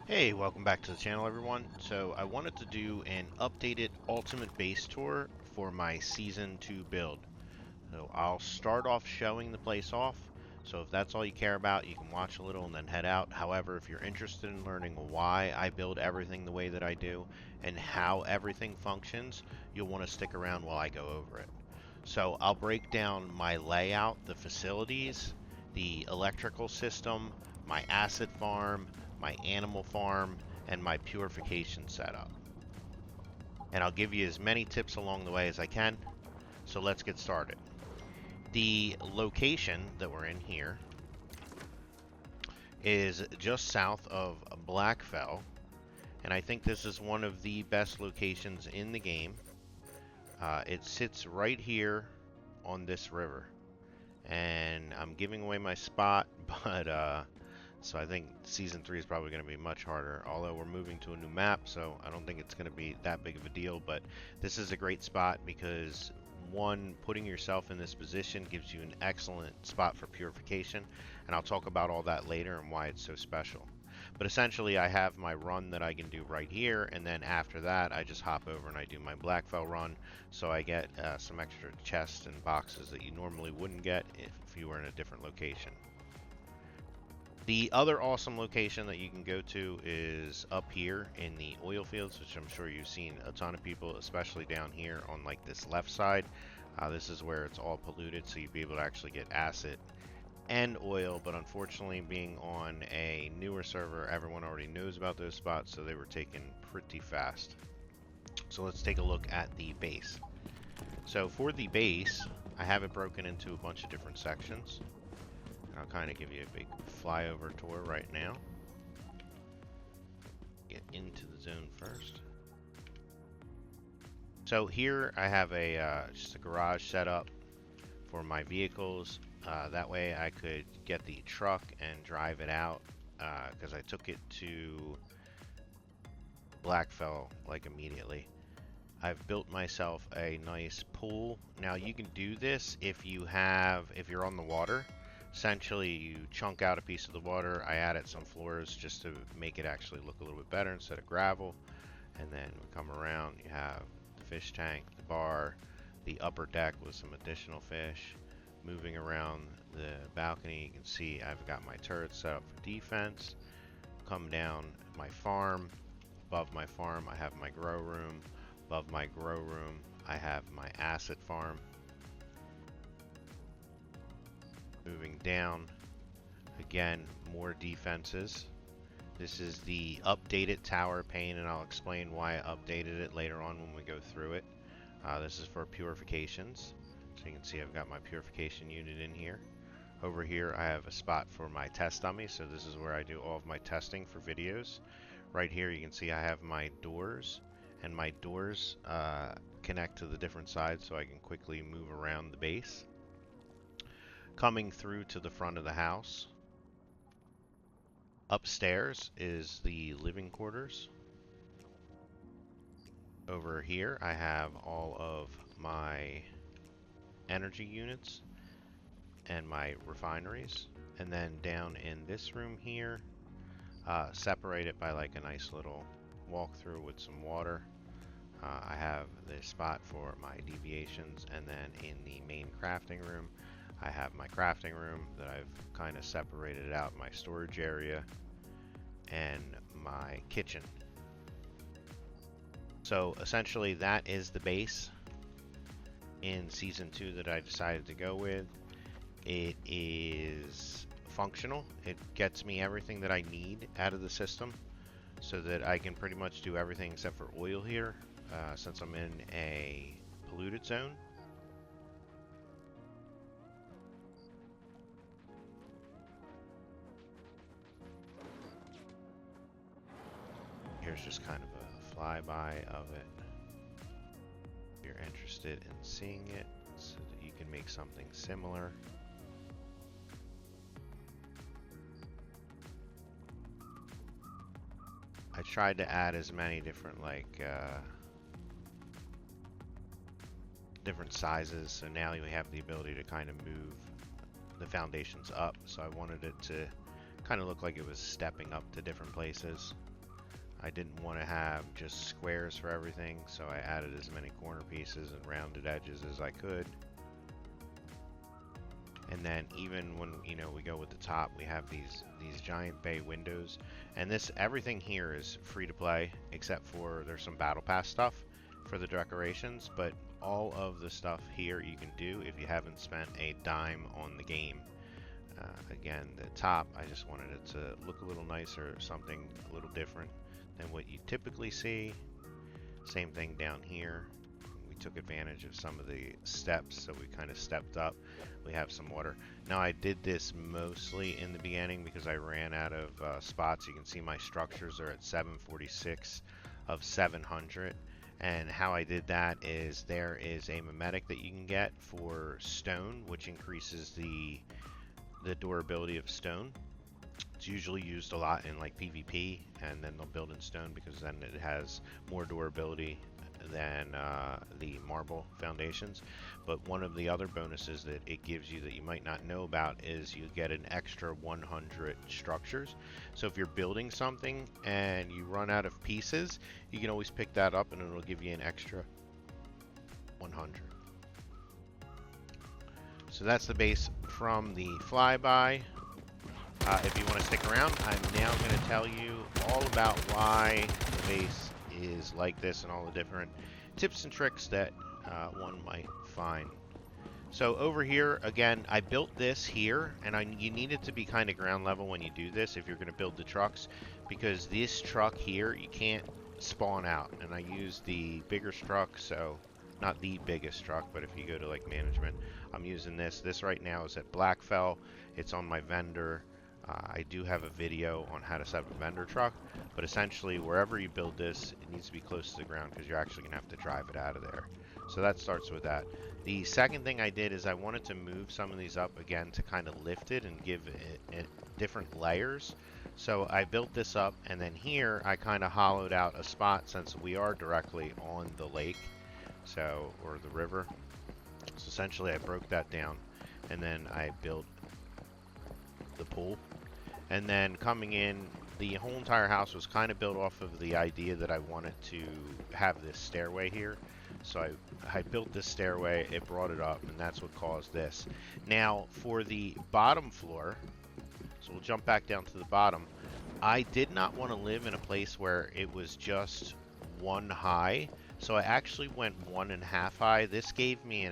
Hey, welcome back to the channel, everyone. So I wanted to do an updated Ultimate Base Tour for my Season 2 build. So I'll start off showing the place off. So if that's all you care about, you can watch a little and then head out. However, if you're interested in learning why I build everything the way that I do and how everything functions, you'll want to stick around while I go over it. So I'll break down my layout, the facilities, the electrical system, my acid farm, my animal farm, and my purification setup. And I'll give you as many tips along the way as I can. So let's get started. The location that we're in here is just south of Blackfell, and I think this is one of the best locations in the game. It sits right here on this river, and I'm giving away my spot, but so I think Season 3 is probably going to be much harder, although we're moving to a new map, so I don't think it's going to be that big of a deal. But this is a great spot because, one, putting yourself in this position gives you an excellent spot for purification, and I'll talk about all that later and why it's so special. But essentially, I have my run that I can do right here, and then after that, I just hop over and I do my Blackfell run, so I get some extra chests and boxes that you normally wouldn't get if you were in a different location. The other awesome location that you can go to is up here in the oil fields, which I'm sure you've seen a ton of people, especially down here on like this left side. This is where it's all polluted, so you'd be able to actually get acid and oil, but unfortunately being on a newer server, everyone already knows about those spots, so they were taken pretty fast. So let's take a look at the base. So for the base, I have it broken into a bunch of different sections. I'll kind of give you a big flyover tour right now. Get into the zone first. So here I have a just a garage set up for my vehicles. That way I could get the truck and drive it out because I took it to Blackfell like immediately. I've built myself a nice pool. Now you can do this if you're on the water. Essentially, you chunk out a piece of the water. I added some floors just to make it actually look a little bit better instead of gravel. And then we come around, you have the fish tank, the bar, the upper deck with some additional fish. Moving around the balcony, you can see I've got my turrets set up for defense. Come down my farm. Above my farm, I have my grow room. Above my grow room, I have my acid farm. Moving down, again, more defenses. This is the updated tower pane, and I'll explain why I updated it later on when we go through it. This is for purifications. So you can see I've got my purification unit in here. Over here I have a spot for my test dummy, so this is where I do all of my testing for videos. Right here you can see I have my doors, and my doors connect to the different sides so I can quickly move around the base. Coming through to the front of the house. Upstairs is the living quarters. Over here I have all of my energy units and my refineries. And then down in this room here, separated by like a nice little walkthrough with some water, I have the spot for my deviations, and then in the main crafting room I have my crafting room that I've kind of separated out, my storage area, and my kitchen. So essentially that is the base in Season 2 that I decided to go with. It is functional. It gets me everything that I need out of the system so that I can pretty much do everything except for oil here since I'm in a polluted zone. Here's just kind of a flyby of it. If you're interested in seeing it so that you can make something similar. I tried to add as many different different sizes, so now you have the ability to kind of move the foundations up. So I wanted it to kind of look like it was stepping up to different places. I didn't want to have just squares for everything, so I added as many corner pieces and rounded edges as I could. And then even when, you know, we go with the top, we have these giant bay windows. And this, everything here is free to play, except for there's some battle pass stuff for the decorations, but all of the stuff here you can do if you haven't spent a dime on the game. Again, the top, I just wanted it to look a little nicer, something a little different than what you typically see. Same thing down here. We took advantage of some of the steps, so we kind of stepped up. We have some water. Now I did this mostly in the beginning because I ran out of spots. You can see my structures are at 746 of 700. And how I did that is there is a mimetic that you can get for stone, which increases the durability of stone. It's usually used a lot in like PvP, and then they'll build in stone because then it has more durability than the marble foundations. But one of the other bonuses that it gives you that you might not know about is you get an extra 100 structures. So if you're building something and you run out of pieces, you can always pick that up and it'll give you an extra 100. So that's the base from the flyby. If you want to stick around, I'm now going to tell you all about why the base is like this and all the different tips and tricks that one might find. So over here, again, I built this here, and you need it to be kind of ground level when you do this if you're going to build the trucks, because this truck here, you can't spawn out. And I use the bigger truck, so not the biggest truck, but if you go to like management, I'm using this. This right now is at Blackfell. It's on my vendor. I do have a video on how to set up a vendor truck, but essentially wherever you build this, it needs to be close to the ground because you're actually going to have to drive it out of there. So that starts with that. The second thing I did is I wanted to move some of these up again to kind of lift it and give it different layers. So I built this up, and then here I kind of hollowed out a spot since we are directly on the lake, so, or the river. So essentially I broke that down, and then I built the pool. And then coming in, the whole entire house was kind of built off of the idea that I wanted to have this stairway here. So I built this stairway, it brought it up, and that's what caused this. Now for the bottom floor, so we'll jump back down to the bottom. I did not want to live in a place where it was just one high, so I actually went 1.5 high. This gave me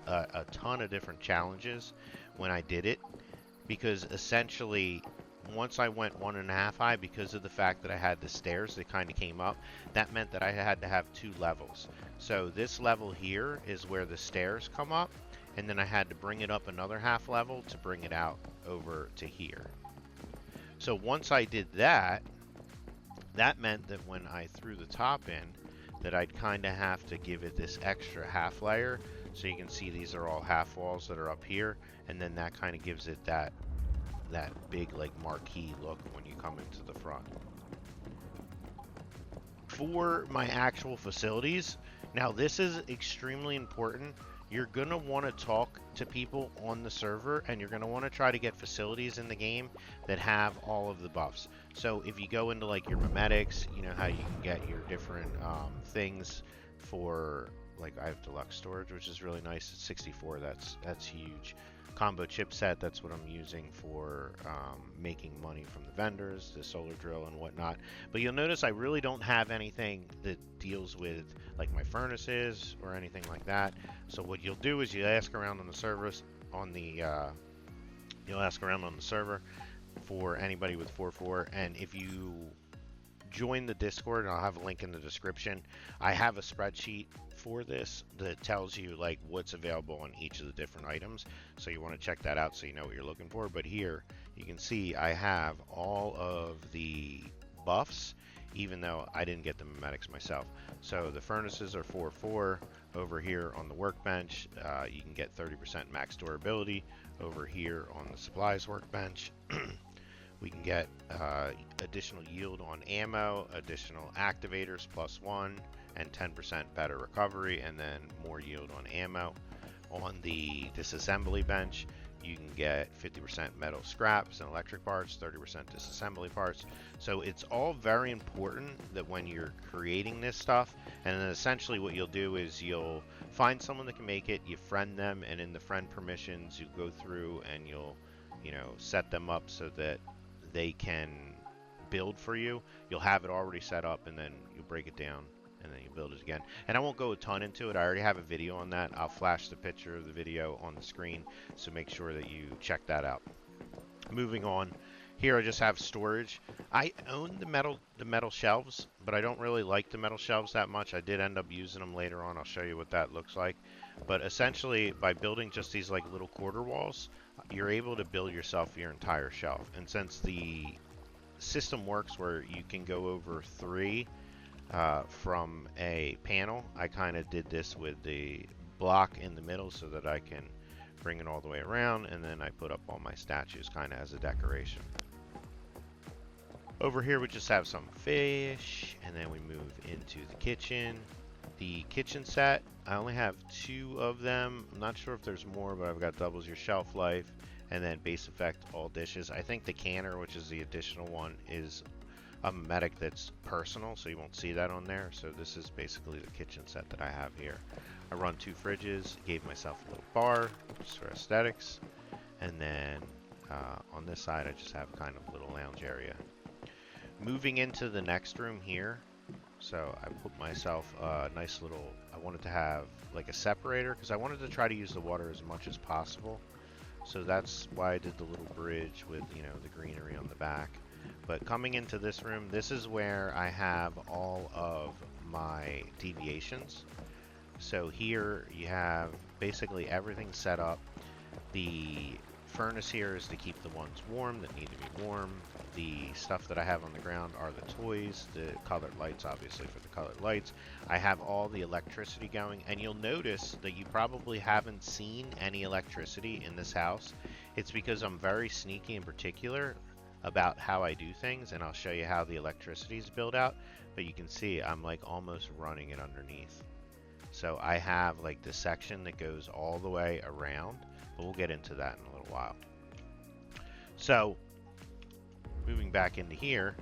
a ton of different challenges when I did it, because essentially once I went 1.5 high, because of the fact that I had the stairs that kind of came up, that meant that I had to have 2 levels. So this level here is where the stairs come up, and then I had to bring it up another half level to bring it out over to here. So once I did that, that meant that when I threw the top in, that I'd kind of have to give it this extra half layer. So you can see these are all half walls that are up here, and then that kind of gives it that big like marquee look when you come into the front. For my actual facilities, now this is extremely important. You're going to want to talk to people on the server, and you're going to want to try to get facilities in the game that have all of the buffs. So if you go into like your mimetics, you know how you can get your different things for, like I have deluxe storage, which is really nice. It's 64, that's huge. Combo chipset, that's what I'm using for making money from the vendors, the solar drill and whatnot. But you'll notice I really don't have anything that deals with like my furnaces or anything like that. So what you'll do is you ask around on the servers, you'll ask around on the server for anybody with 4.4, and if you join the Discord, and I'll have a link in the description, I have a spreadsheet for this that tells you like what's available on each of the different items, so you want to check that out so you know what you're looking for. But here you can see I have all of the buffs, even though I didn't get the mimetics myself. So the furnaces are 4.4. Over here on the workbench, you can get 30% max durability. Over here on the supplies workbench, we can get additional yield on ammo, additional activators +1, and 10% better recovery, and then more yield on ammo. On the disassembly bench, You can get 50% metal scraps and electric parts, 30% disassembly parts. So it's all very important that when you're creating this stuff, and then essentially what you'll do is you'll find someone that can make it, you friend them, and in the friend permissions you go through and you'll, you know, set them up so that they can build for you. You'll have it already set up, and then you'll break it down and then you build it again. And I won't go a ton into it. I already have a video on that. I'll flash the picture of the video on the screen, so make sure that you check that out. Moving on, here I just have storage. I own the metal shelves, but I don't really like the metal shelves that much. I did end up using them later on. I'll show you what that looks like. But essentially, by building just these like little quarter walls, you're able to build yourself your entire shelf. And since the system works where you can go over 3 from a panel, I kind of did this with the block in the middle so that I can bring it all the way around, and then I put up all my statues kind of as a decoration. Over here we just have some fish, and then we move into the kitchen. The kitchen set, I only have 2 of them. I'm not sure if there's more, but I've got doubles your shelf life, and then base effect all dishes. I think the canner, which is the additional one, is a mimetic that's personal, so you won't see that on there. So this is basically the kitchen set that I have here. I run 2 fridges, gave myself a little bar just for aesthetics, and then on this side I just have kind of a little lounge area. Moving into the next room here, so I put myself a nice little, I wanted to have like a separator because I wanted to try to use the water as much as possible. So that's why I did the little bridge with, you know, the greenery on the back. But coming into this room, this is where I have all of my deviations. So here you have basically everything set up. The furnace here is to keep the ones warm that need to be warm. The stuff that I have on the ground are the toys, the colored lights, obviously for the colored lights. I have all the electricity going, and you'll notice that you probably haven't seen any electricity in this house. It's because I'm very sneaky and particular about how I do things, and I'll show you how the electricity is built out. But you can see I'm like almost running it underneath. So I have like the section that goes all the way around, but we'll get into that in a little while. So moving back into here,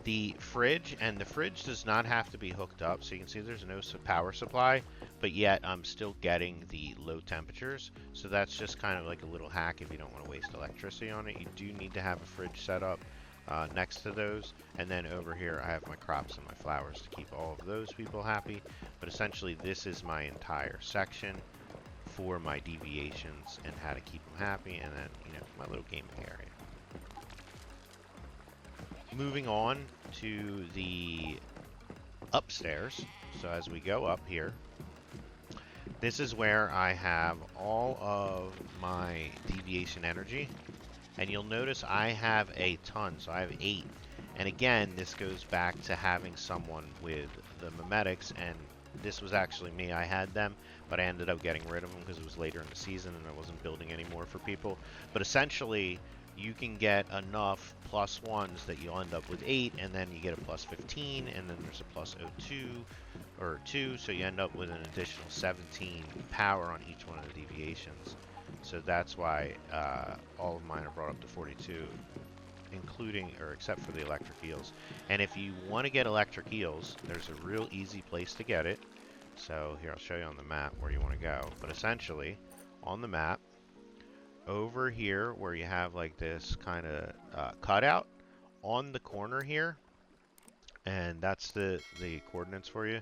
the fridge, and the fridge does not have to be hooked up, so you can see there's no power supply, but yet I'm still getting the low temperatures. So that's just kind of like a little hack if you don't want to waste electricity on it. You do need to have a fridge set up next to those. And then over here I have my crops and my flowers to keep all of those people happy. But essentially this is my entire section for my deviations and how to keep them happy, and then, you know, my little gaming area. Moving on to the upstairs. So as we go up here, this is where I have all of my deviation energy, and you'll notice I have a ton, so I have 8. And again, this goes back to having someone with the mimetics, and this was actually me. I had them, but I ended up getting rid of them because it was later in the season and I wasn't building anymore for people. But essentially, you can get enough +1s that you'll end up with 8, and then you get a +15, and then there's a +02 or 2, so you end up with an additional 17 power on each one of the deviations. So that's why all of mine are brought up to 42, including, or except for the electric eels. And if you want to get electric eels, there's a real easy place to get it. So here, I'll show you on the map where you want to go. But essentially, on the map, over here where you have like this kind of cutout on the corner here, and that's the coordinates for you,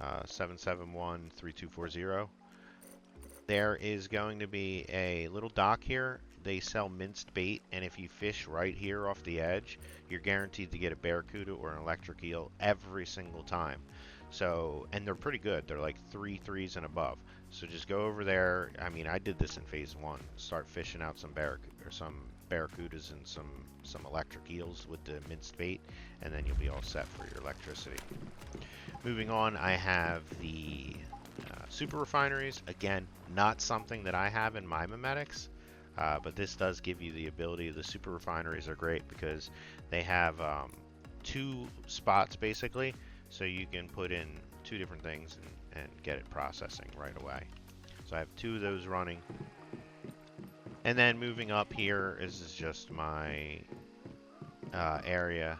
7713240. There is going to be a little dock here. They sell minced bait, and if you fish right here off the edge, you're guaranteed to get a barracuda or an electric eel every single time. So, and they're pretty good. They're like 3 3s and above. So just go over there. I mean, I did this in phase 1. Start fishing out some barracudas and some electric eels with the minced bait, and then you'll be all set for your electricity. Moving on, I have the super refineries. Again, not something that I have in my mimetics, but this does give you the ability. The super refineries are great because they have 2 spots basically, so you can put in 2 different things and get it processing right away. So I have 2 of those running. And then moving up here is just my area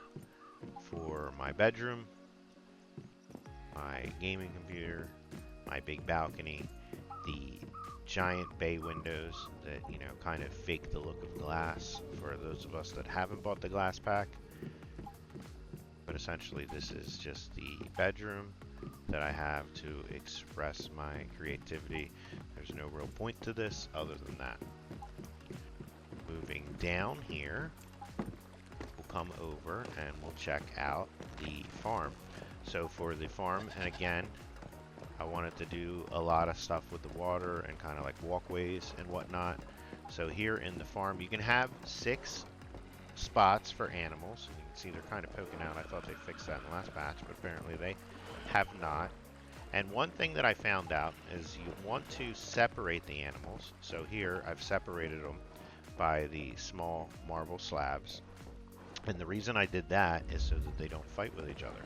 for my bedroom, my gaming computer, my big balcony, the giant bay windows that, you know, kind of fake the look of glass for those of us that haven't bought the glass pack. But essentially this is just the bedroom that I have to express my creativity. There's no real point to this other than that. Moving down here, we'll come over and we'll check out the farm. So for the farm, and again, I wanted to do a lot of stuff with the water and kind of like walkways and whatnot. So here in the farm, you can have 6 spots for animals. You can see they're kind of poking out. I thought they fixed that in the last batch, but apparently they have not. And one thing that I found out is you want to separate the animals. So here I've separated them by the small marble slabs. And the reason I did that is so that they don't fight with each other.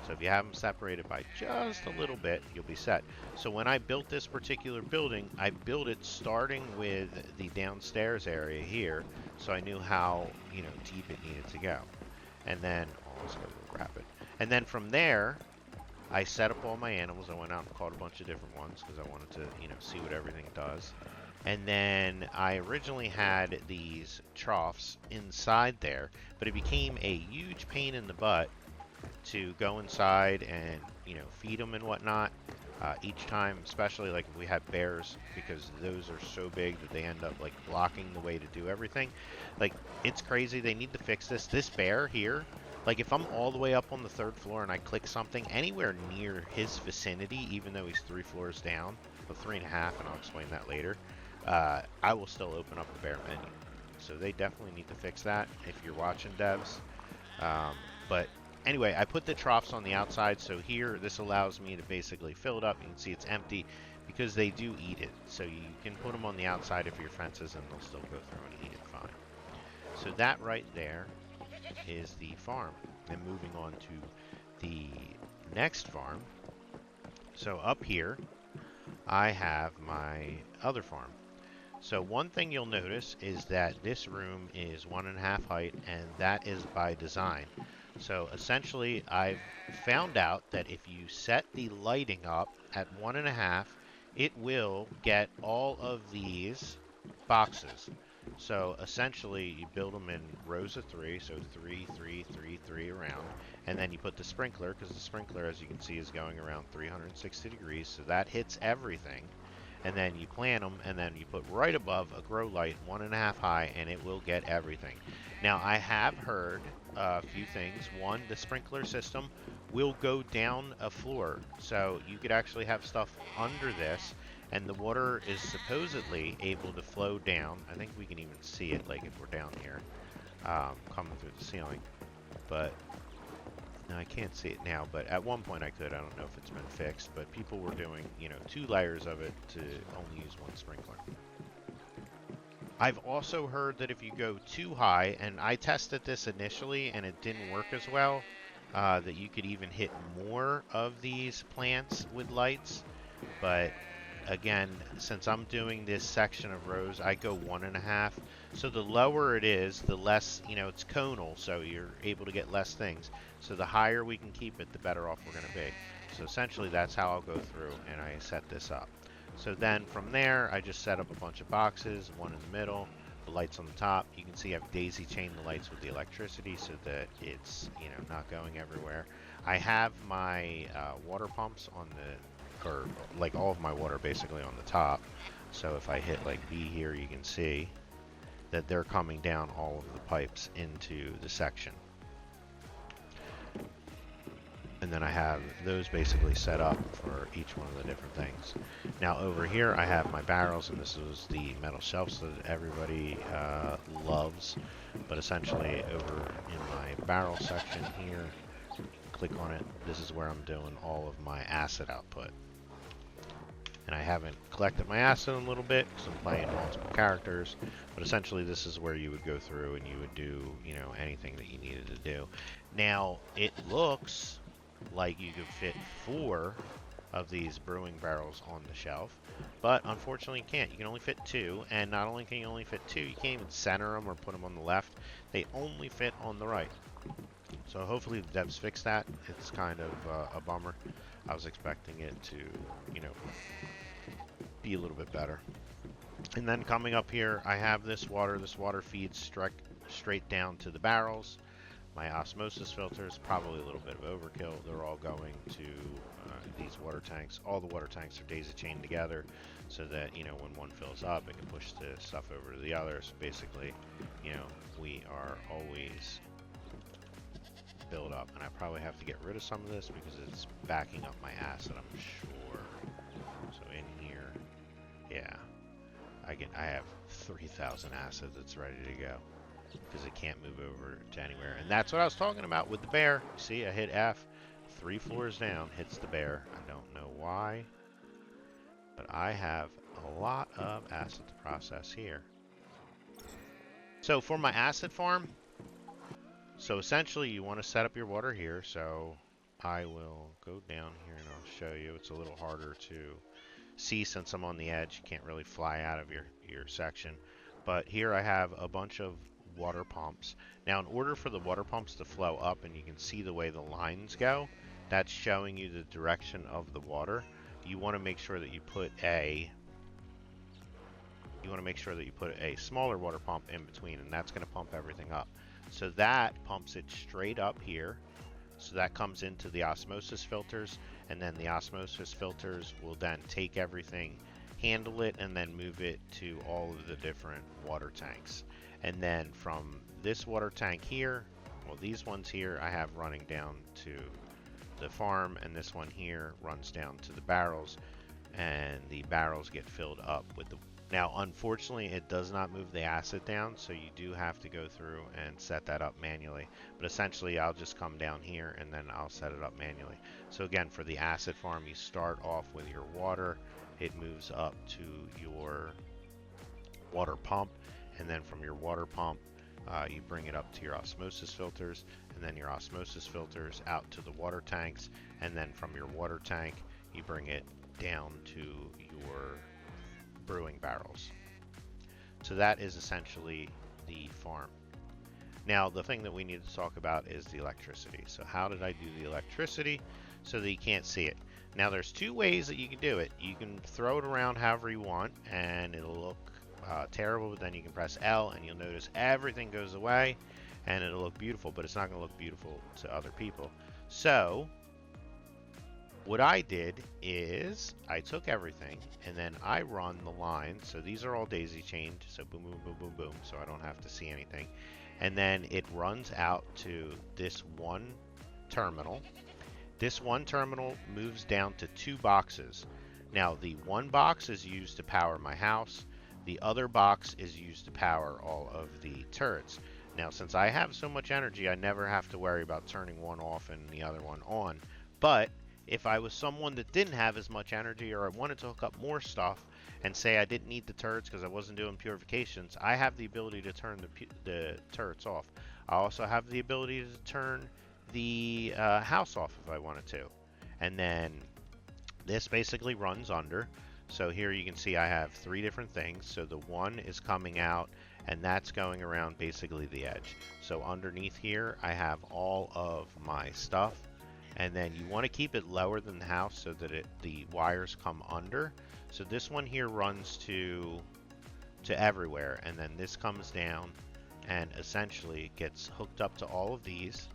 So if you have them separated by just a little bit, you'll be set. So when I built this particular building, I built it starting with the downstairs area here, so I knew how, you know, deep it needed to go. And then, oh, let's go a little rapid. And then from there, I set up all my animals. I went out and caught a bunch of different ones because I wanted to, you know, see what everything does. And then I originally had these troughs inside there, but it became a huge pain in the butt to go inside and, you know, feed them and whatnot each time, especially like if we had bears, because those are so big that they end up like blocking the way to do everything. Like, it's crazy. They need to fix this. This bear here, like if I'm all the way up on the 3rd floor and I click something anywhere near his vicinity, even though he's 3 floors down, or 3.5, and I'll explain that later, I will still open up the bear menu. So they definitely need to fix that if you're watching, devs. But anyway, I put the troughs on the outside, so here this allows me to basically fill it up. You can see it's empty because they do eat it. So you can put them on the outside of your fences and they'll still go through and eat it fine. So that right there is the farm. And moving on to the next farm. So up here, I have my other farm. So one thing you'll notice is that this room is 1.5 height, and that is by design. So essentially, I've found out that if you set the lighting up at 1.5, it will get all of these boxes. So essentially, you build them in rows of 3, so 3, 3, 3, 3 around, and then you put the sprinkler, because the sprinkler, as you can see, is going around 360 degrees, so that hits everything. And then you plant them, and then you put right above a grow light 1.5 high, and it will get everything. Now, I have heard a few things. One, the sprinkler system will go down a floor, so you could actually have stuff under this, and the water is supposedly able to flow down. I think we can even see it, like if we're down here, coming through the ceiling. But no, I can't see it now, but at one point I could. I don't know if it's been fixed, but people were doing, you know, 2 layers of it to only use 1 sprinkler. I've also heard that if you go too high, and I tested this initially and it didn't work as well, that you could even hit more of these plants with lights. But again, since I'm doing this section of rows, I go 1.5. So the lower it is, the less, you know, it's conal, so you're able to get less things. So the higher we can keep it, the better off we're going to be. So essentially that's how I'll go through and I set this up. So then from there, I just set up a bunch of boxes, one in the middle, the lights on the top. You can see I've daisy chained the lights with the electricity so that it's, you know, not going everywhere. I have my water pumps on the, or like all of my water basically on the top. So if I hit like B here, you can see that they're coming down all of the pipes into the section. And then I have those basically set up for each one of the different things. Now over here I have my barrels, and this is the metal shelves that everybody loves. But essentially over in my barrel section here, click on it, this is where I'm doing all of my acid output. And I haven't collected my acid in a little bit because I'm playing multiple characters, but essentially this is where you would go through and you would do, you know, anything that you needed to do. Now, it looks like you could fit 4 of these brewing barrels on the shelf. But unfortunately, you can't. You can only fit 2, and not only can you only fit 2, you can't even center them or put them on the left. They only fit on the right. So hopefully the devs fix that. It's kind of a bummer. I was expecting it to, you know, be a little bit better. And then coming up here, I have this water. This water feeds straight down to the barrels. My osmosis filters, probably a little bit of overkill. They're all going to these water tanks. All the water tanks are daisy chained together so that, you know, when one fills up, it can push the stuff over to the other. So basically, you know, we are always build up. And I probably have to get rid of some of this because it's backing up my acid, I'm sure. So in here, yeah, I have 3,000 acid that's ready to go because it can't move over to anywhere. And that's what I was talking about with the bear. See, I hit F, 3 floors down, hits the bear. I don't know why, but I have a lot of acid to process here. So for my acid farm, so essentially you want to set up your water here. So I will go down here and I'll show you. It's a little harder to see since I'm on the edge. You can't really fly out of your section. But here I have a bunch of water pumps. Now in order for the water pumps to flow up, and you can see the way the lines go, that's showing you the direction of the water. You want to make sure that you put a smaller water pump in between, and that's going to pump everything up. So that pumps it straight up here. So that comes into the osmosis filters, and then the osmosis filters will then take everything, handle it, and then move it to all of the different water tanks. And then from this water tank here, well, these ones here I have running down to the farm, and this one here runs down to the barrels, and the barrels get filled up with the... Now, unfortunately, it does not move the acid down, so you do have to go through and set that up manually. But essentially, I'll just come down here, and then I'll set it up manually. So again, for the acid farm, you start off with your water. It moves up to your water pump, and then from your water pump, you bring it up to your osmosis filters, and then your osmosis filters out to the water tanks, and then from your water tank, you bring it down to your brewing barrels. So that is essentially the farm. Now the thing that we need to talk about is the electricity. So how did I do the electricity so that you can't see it? Now there's 2 ways that you can do it. You can throw it around however you want and it'll look terrible, but then you can press L and you'll notice everything goes away and it'll look beautiful, but it's not going to look beautiful to other people. So what I did is I took everything and then I run the line. So these are all daisy chained. So boom, boom, boom, boom, boom. So I don't have to see anything. And then it runs out to this one terminal. This one terminal moves down to 2 boxes. Now the one box is used to power my house. The other box is used to power all of the turrets. Now since I have so much energy, I never have to worry about turning one off and the other one on. But if I was someone that didn't have as much energy, or I wanted to hook up more stuff and say I didn't need the turrets because I wasn't doing purifications, I have the ability to turn the turrets off. I also have the ability to turn the house off if I wanted to. And then this basically runs under. So here you can see I have 3 different things. So the one is coming out and that's going around basically the edge. So underneath here I have all of my stuff. And then you want to keep it lower than the house so that the wires come under. So this one here runs to everywhere, and then this comes down and essentially gets hooked up to all of these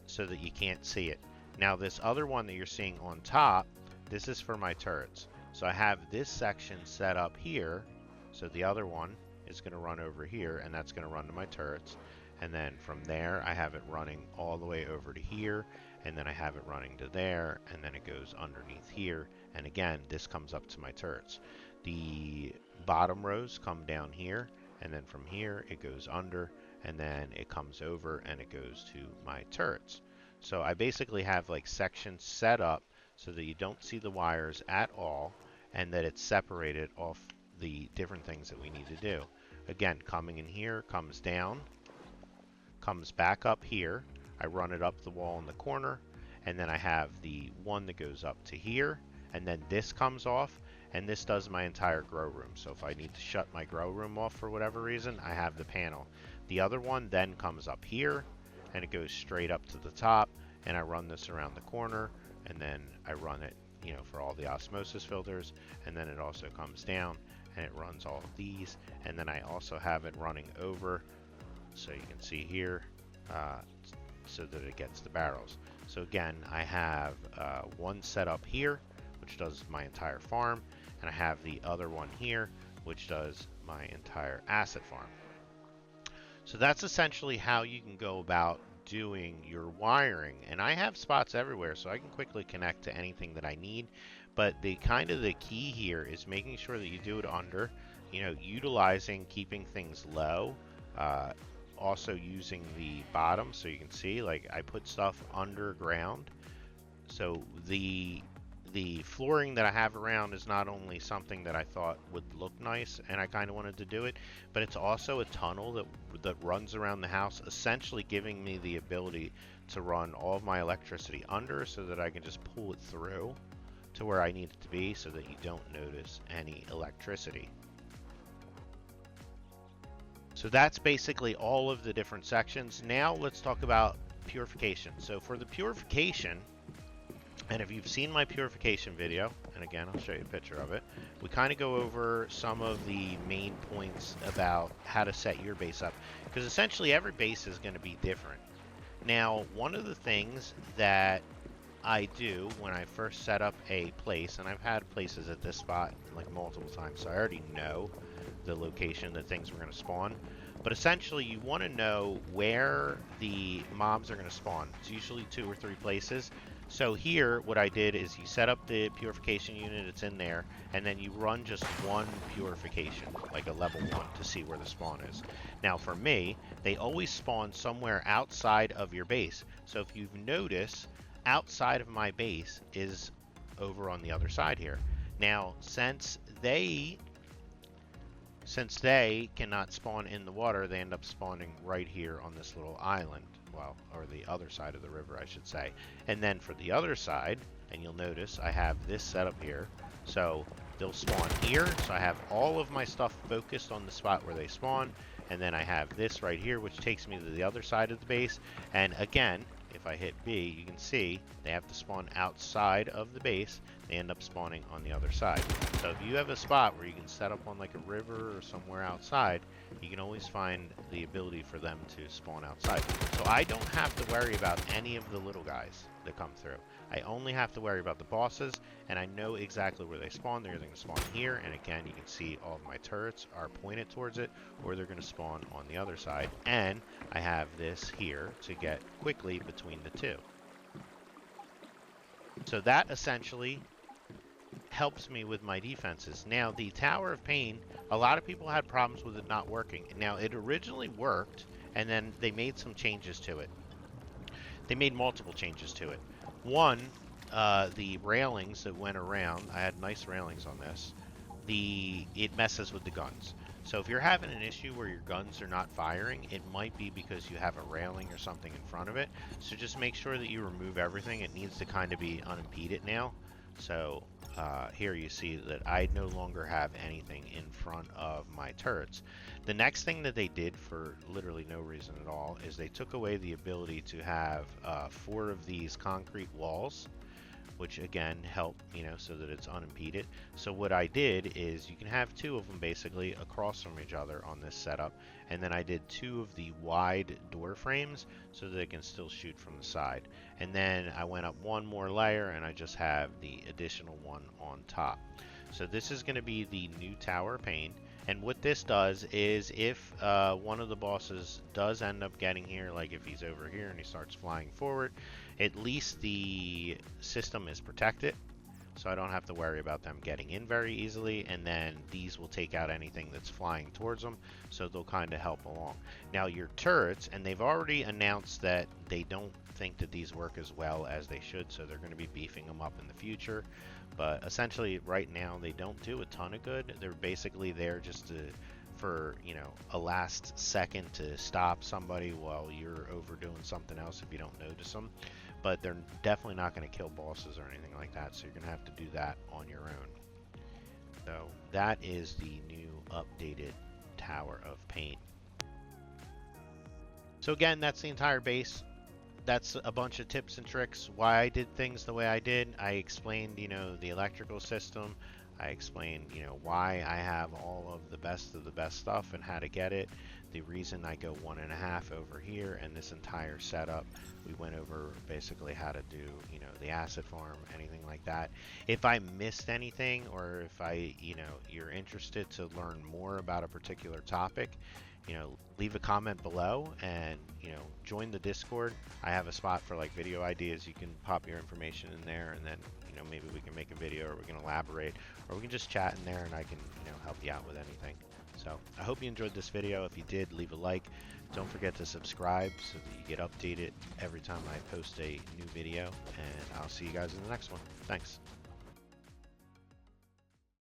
so that you can't see it. Now this other one that you're seeing on top, this is for my turrets. So I have this section set up here, so the other one is going to run over here, and that's going to run to my turrets. And then from there I have it running all the way over to here, and then I have it running to there, and then it goes underneath here, and again this comes up to my turrets. The bottom rows come down here, and then from here it goes under, and then it comes over and it goes to my turrets. So I basically have like sections set up so that you don't see the wires at all, and that it's separated off the different things that we need to do. Again, coming in here, comes down, comes back up here. I run it up the wall in the corner, and then I have the one that goes up to here, and then this comes off, and this does my entire grow room. So if I need to shut my grow room off for whatever reason, I have the panel. The other one then comes up here, and it goes straight up to the top, and I run this around the corner, and then I run it, you know, for all the osmosis filters, and then it also comes down, and it runs all of these, and then I also have it running over, so you can see here, so that it gets the barrels. So again, I have one set up here, which does my entire farm, and I have the other one here, which does my entire asset farm. So that's essentially how you can go about doing your wiring. And I have spots everywhere, so I can quickly connect to anything that I need. But the key here is making sure that you do it under, you know, utilizing keeping things low. Also using the bottom, so you can see, like, I put stuff underground. So the flooring that I have around is not only something that I thought would look nice, and I kind of wanted to do it, but it's also a tunnel that runs around the house, essentially giving me the ability to run all of my electricity under, so that I can just pull it through to where I need it to be, so that you don't notice any electricity. So that's basically all of the different sections. Now let's talk about purification. So for the purification, and if you've seen my purification video, and again, I'll show you a picture of it, we kind of go over some of the main points about how to set your base up, because essentially every base is going to be different. Now, one of the things that I do when I first set up a place, and I've had places at this spot like multiple times, so I already know the location that things were going to spawn. But essentially, you want to know where the mobs are going to spawn. It's usually 2 or 3 places. So here, what I did is you set up the purification unit, it's in there, and then you run just one purification, like a level 1, to see where the spawn is. Now for me, they always spawn somewhere outside of your base. So if you've noticed, outside of my base is over on the other side here. Now, since they cannot spawn in the water, they end up spawning right here on this little island. Well, or the other side of the river, I should say. And then for the other side, and you'll notice I have this set up here. So they'll spawn here. So I have all of my stuff focused on the spot where they spawn. And then I have this right here, which takes me to the other side of the base. And again, if I hit B, you can see they have to spawn outside of the base. They end up spawning on the other side. So if you have a spot where you can set up on like a river or somewhere outside, you can always find the ability for them to spawn outside. So I don't have to worry about any of the little guys that come through. I only have to worry about the bosses, and I know exactly where they spawn. They're going to spawn here, and again, you can see all of my turrets are pointed towards it, or they're going to spawn on the other side. And I have this here to get quickly between the two. So that essentially helps me with my defenses. Now, the Tower of Pain, a lot of people had problems with it not working. Now, it originally worked, and then they made some changes to it. They made multiple changes to it. One, the railings that went around, I had nice railings on this, it messes with the guns. So if you're having an issue where your guns are not firing, it might be because you have a railing or something in front of it. So just make sure that you remove everything. It needs to kind of be unimpeded now. So here you see that I no longer have anything in front of my turrets. The next thing that they did for literally no reason at all is they took away the ability to have 4 of these concrete walls, which again help, you know, so that it's unimpeded. So what I did is you can have 2 of them basically across from each other on this setup, and then I did 2 of the wide door frames so that they can still shoot from the side. And then I went up 1 more layer and I just have the additional one on top. So this is going to be the new Tower of Pain. And what this does is if one of the bosses does end up getting here, like if he's over here and he starts flying forward, at least the system is protected, so I don't have to worry about them getting in very easily, and then these will take out anything that's flying towards them, so they'll kind of help along. Now your turrets, and they've already announced that they don't think that these work as well as they should, so they're going to be beefing them up in the future. But essentially right now they don't do a ton of good. They're basically there just for, you know, a last second to stop somebody while you're over doing something else if you don't notice them. but they're definitely not going to kill bosses or anything like that, so you're going to have to do that on your own. So that is the new updated Tower of Pain. So again, that's the entire base. That's a bunch of tips and tricks why I did things the way I did. I explained, the electrical system. I explained, why I have all of the best stuff and how to get it. The reason I go 1.5 over here and this entire setup. We went over basically how to do, the acid farm, anything like that. If I missed anything, or if you're interested to learn more about a particular topic, leave a comment below and, join the Discord. I have a spot for like video ideas. You can pop your information in there, and then, maybe we can make a video, or we can elaborate, or we can just chat in there and I can, help you out with anything. So I hope you enjoyed this video. If you did, leave a like. Don't forget to subscribe so that you get updated every time I post a new video, and I'll see you guys in the next one. Thanks.